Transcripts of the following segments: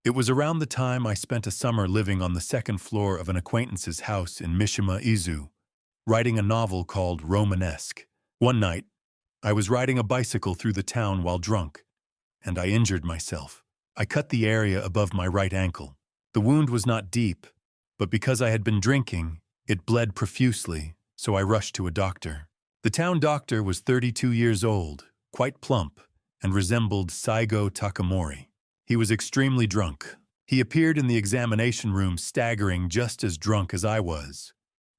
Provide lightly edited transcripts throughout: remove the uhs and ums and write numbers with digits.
It was around the time I spent a summer living on the second floor of an acquaintance's house in Mishima Izu, writing a novel called Romanesque. One night, I was riding a bicycle through the town while drunk, and I injured myself. I cut the area above my right ankle. The wound was not deep, but because I had been drinking, it bled profusely, so I rushed to a doctor. The town doctor was 32 years old, quite plump, and resembled Saigo Takamori. He was extremely drunk. He appeared in the examination room staggering just as drunk as I was,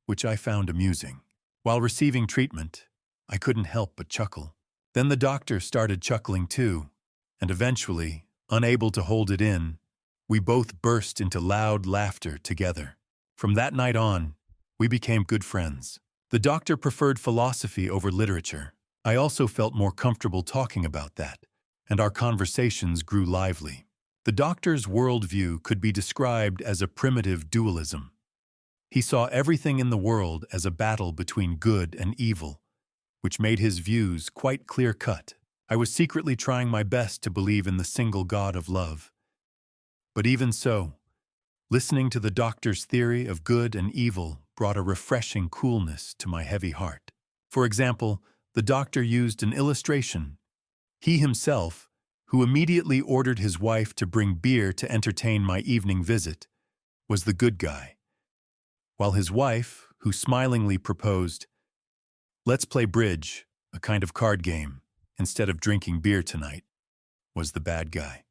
which I found amusing. While receiving treatment, I couldn't help but chuckle. Then the doctor started chuckling too, and eventually, unable to hold it in, we both burst into loud laughter together. From that night on, we became good friends. The doctor preferred philosophy over literature. I also felt more comfortable talking about that, and our conversations grew lively. The doctor's worldview could be described as a primitive dualism. He saw everything in the world as a battle between good and evil, which made his views quite clear-cut. I was secretly trying my best to believe in the single God of love. But even so, listening to the doctor's theory of good and evil brought a refreshing coolness to my heavy heart. For example, the doctor used an illustration. He himself, who immediately ordered his wife to bring beer to entertain my evening visit, was the good guy, while his wife, who smilingly proposed, "Let's play bridge, a kind of card game, instead of drinking beer tonight," was the bad guy.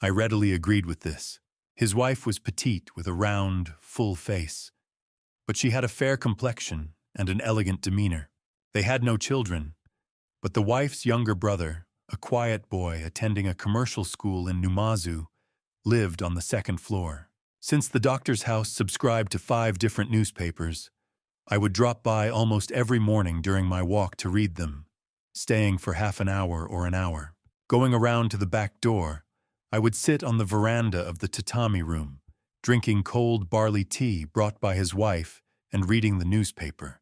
I readily agreed with this. His wife was petite with a round, full face, but she had a fair complexion and an elegant demeanor. They had no children, but the wife's younger brother, a quiet boy attending a commercial school in Numazu, lived on the second floor. Since the doctor's house subscribed to 5 different newspapers, I would drop by almost every morning during my walk to read them, staying for half an hour or an hour. Going around to the back door, I would sit on the veranda of the tatami room, drinking cold barley tea brought by his wife and reading the newspaper,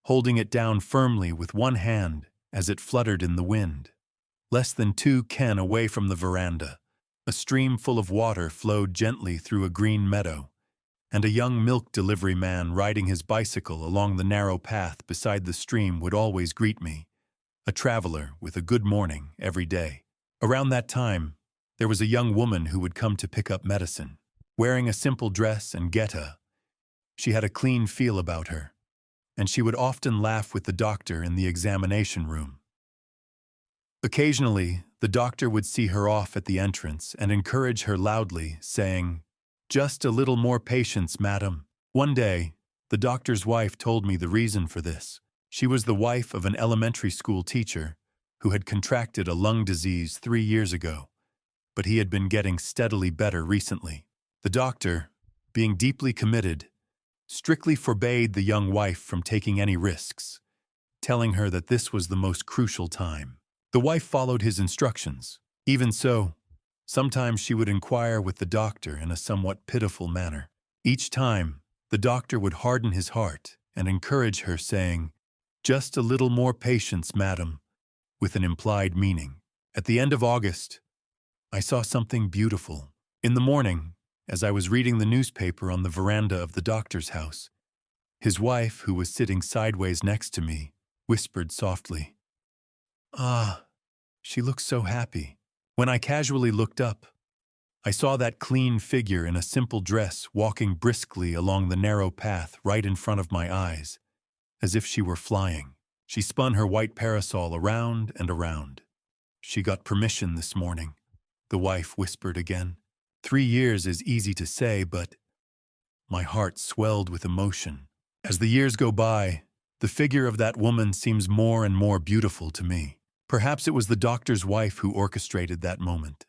holding it down firmly with one hand as it fluttered in the wind. Less than 2 ken away from the veranda, a stream full of water flowed gently through a green meadow, and a young milk delivery man riding his bicycle along the narrow path beside the stream would always greet me, a traveler with a good morning every day. Around that time, there was a young woman who would come to pick up medicine. Wearing a simple dress and geta, she had a clean feel about her, and she would often laugh with the doctor in the examination room. Occasionally, the doctor would see her off at the entrance and encourage her loudly, saying, "Just a little more patience, madam." One day, the doctor's wife told me the reason for this. She was the wife of an elementary school teacher who had contracted a lung disease 3 years ago, but he had been getting steadily better recently. The doctor, being deeply committed, strictly forbade the young wife from taking any risks, telling her that this was the most crucial time. The wife followed his instructions. Even so, sometimes she would inquire with the doctor in a somewhat pitiful manner. Each time, the doctor would harden his heart and encourage her, saying, "Just a little more patience, madam," with an implied meaning. At the end of August, I saw something beautiful. In the morning, as I was reading the newspaper on the veranda of the doctor's house, his wife, who was sitting sideways next to me, whispered softly, "Ah, she looks so happy." When I casually looked up, I saw that clean figure in a simple dress walking briskly along the narrow path right in front of my eyes, as if she were flying. She spun her white parasol around and around. "She got permission this morning," the wife whispered again. 3 years is easy to say, but my heart swelled with emotion. As the years go by, the figure of that woman seems more and more beautiful to me. Perhaps it was the doctor's wife who orchestrated that moment.